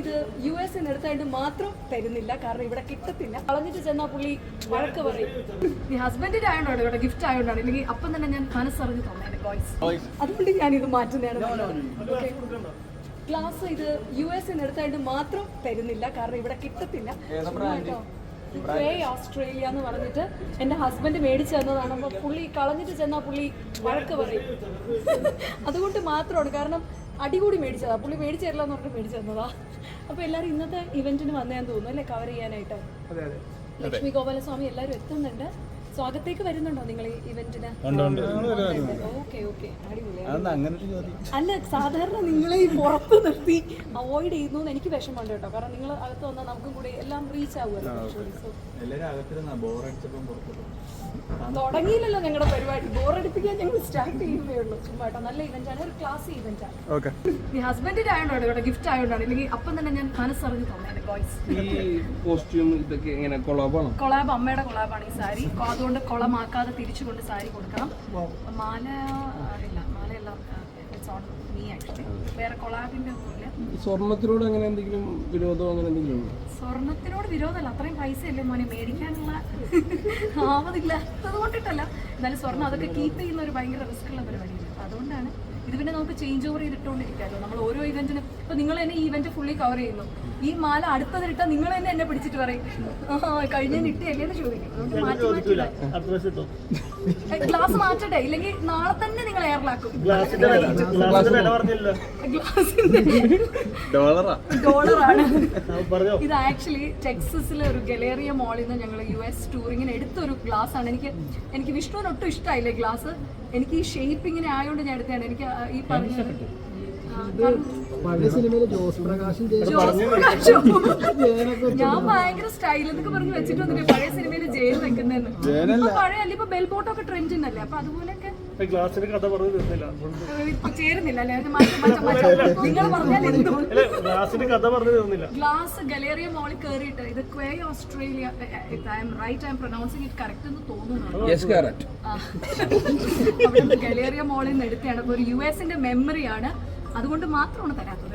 ഇത് US എടുത്തായിട്ട് മാത്രം തരുന്നില്ല, കാരണം ഇവിടെ കിട്ടത്തില്ല. കളഞ്ഞിട്ട് ചെന്നാൽ പുള്ളി വഴക്ക് പറയും. ഈ ഹസ്ബൻഡിന്റെ ആയതുകൊണ്ടാണ് ഇവിടെ ഗിഫ്റ്റ് ആയതുകൊണ്ടാണ്, ഇല്ലെങ്കിൽ അപ്പം തന്നെ ഞാൻ മനസ്സറിഞ്ഞ് തന്നേനെ ബോയ്സ്. അതുകൊണ്ട് ഞാൻ ഇത് മാറ്റുന്നതാണ്. ഗ്ലാസ് ഇത് US എടുത്തായിട്ട് മാത്രം തരുന്നില്ല, കാരണം ഇവിടെ കിട്ടത്തില്ല. ഓസ്ട്രേലിയ എന്ന് പറഞ്ഞിട്ട് എൻ്റെ ഹസ്ബൻഡ് മേടിച്ചു തന്നതാണ്. അപ്പോൾ പുള്ളി കളഞ്ഞിട്ട് ചെന്നാൽ പുള്ളി വഴക്ക് പറയും. അതുകൊണ്ട് മാത്രമാണ്, കാരണം അടികൂടി മേടിച്ചതാ. പുള്ളി മേടിച്ചു തരില്ല എന്ന് പറഞ്ഞിട്ട് മേടിച്ചു തന്നതാ. അപ്പോൾ എല്ലാവരും ഇന്നത്തെ ഇവന്റിന് വന്നേന്ന് തോന്നുന്നു അല്ലേ, കവർ ചെയ്യാനായിട്ട്. ലക്ഷ്മി ഗോപാലസ്വാമി എല്ലാവരും എത്തുന്നുണ്ട്. സ്വാഗത്തേക്ക് വരുന്നുണ്ടോ നിങ്ങൾ ഈ ഇവന്റിന്? ഓക്കെ ഓക്കെ, അടിപൊളിയാണ്. അല്ല, സാധാരണ നിങ്ങളെ ഈ പുറത്ത് നിർത്തി അവോയ്ഡ് ചെയ്യുന്നു എന്ന് എനിക്ക് വിഷമമുണ്ട് കേട്ടോ, കാരണം നിങ്ങൾ അകത്ത് വന്നാൽ നമുക്കും കൂടി എല്ലാം റീച്ച് ആവുമല്ലോ. തുടങ്ങിയില്ലല്ലോ ഞങ്ങളുടെ പരിപാടി, ബോറടിപ്പിക്കാൻ ഞങ്ങൾ സ്റ്റാർട്ട് ചെയ്യുന്നേ ഉള്ളൂ. ചുമ്മാ കേട്ടോ, നല്ല ഇവന്റ് ആണ്, ഒരു ക്ലാസ് ഇവന്റ് ആണ്. ഈ ഹസ്ബൻഡിന്റെ ആയതുകൊണ്ടാണ് ഇവിടെ ഗിഫ്റ്റ് ആയതുകൊണ്ടാണ്, ഇല്ലെങ്കിൽ അപ്പം തന്നെ ഞാൻ മനസ്സറിഞ്ഞ് തന്നേനെ ബോയ്സ്. കൊളാബ്, അമ്മയുടെ കൊളാബാണ് ഈ സാരി. അതുകൊണ്ട് കൊളമാക്കാതെ തിരിച്ചുകൊണ്ട് സാരി കൊടുക്കണം. മാല ഇല്ല, മാലയെല്ലാം വേറെ കൊളാബിന്റെ ഒന്നുമില്ല. സ്വർണത്തിനോട് അങ്ങനെ എന്തെങ്കിലും വിരോധം അങ്ങനെ എന്തെങ്കിലും? സ്വർണത്തിനോട് വിരോധമല്ല, അത്രയും പൈസയല്ലേ മോനെ മേടിക്കാനുള്ള ആവതില്ലാത്തത് കൊണ്ടിട്ടല്ല. എന്നാലും സ്വർണ്ണം അതൊക്കെ കീപ്പ് ചെയ്യുന്ന ഒരു ഭയങ്കര റിസ്ക് ഉള്ള പരിപാടിയാണ്. അതുകൊണ്ടാണ് ഇത്. പിന്നെ നമുക്ക് ചേഞ്ച് ഓവർ ചെയ്തിട്ടുകൊണ്ടിരിക്കാമല്ലോ നമ്മൾ ഓരോ ഇവന്റിനും. ഇപ്പൊ നിങ്ങൾ തന്നെ ഈ ഇവന്റ് ഫുള്ളി കവർ ചെയ്യുന്നു, ഈ മാല അടുത്തതിട്ടാ നിങ്ങൾ തന്നെ എന്നെ പിടിച്ചിട്ട് പറയും കഴിഞ്ഞ ഇട്ടല്ലേ എന്ന് ചോദിക്കും. അതുകൊണ്ട് മാറ്റി മാറ്റില്ല, ഗ്ലാസ് മാറ്റട്ടെ, ഇല്ലെങ്കിൽ നാളെ തന്നെ നിങ്ങൾ എയറിലാക്കും. ഡോളറാണ് ഇത്. ആക്ച്വലി ടെക്സസിലെ ഒരു ഗലേറിയ മോളിൽ നിന്ന് ഞങ്ങൾ US ടൂറിങ്ങിന് എടുത്തൊരു ഗ്ലാസ് ആണ്. എനിക്ക് വിഷ്ണുവിന് ഒട്ടും ഇഷ്ടമായില്ലേ ഗ്ലാസ്. എനിക്ക് ഈ ഷേപ്പ് ഇങ്ങനെ ആയതുകൊണ്ട് ഞാൻ എടുത്തതാണ്. എനിക്ക് ഈ പറഞ്ഞത് ഞാൻ ഭയങ്കര സ്റ്റൈൽ എന്നൊക്കെ പറഞ്ഞ് വെച്ചിട്ടൊന്നുമില്ല പഴയ സിനിമയില് ജയിൽ വെക്കുന്നതെന്ന്. പഴയ അല്ല, ഇപ്പൊ ബെൽബോട്ടൊക്കെ ട്രെൻഡിനല്ലേ, അപ്പൊ അതുപോലെയൊക്കെ ചേരുന്നില്ല അല്ലേ. നിങ്ങൾ പറഞ്ഞാൽ ഗ്ലാസ് ഗലേറിയ മോളിൽ കയറിയിട്ട് ഇത് quay Australia, I M pronouncing it correct എന്ന് തോന്നുന്നു. അവിടെ ഗലേറിയ മോളിൽ നിന്ന് എടുത്തതാണ്. അപ്പൊ ഒരു US മെമ്മറിയാണ്, അതുകൊണ്ട് മാത്രമാണ് തരാത്തത്.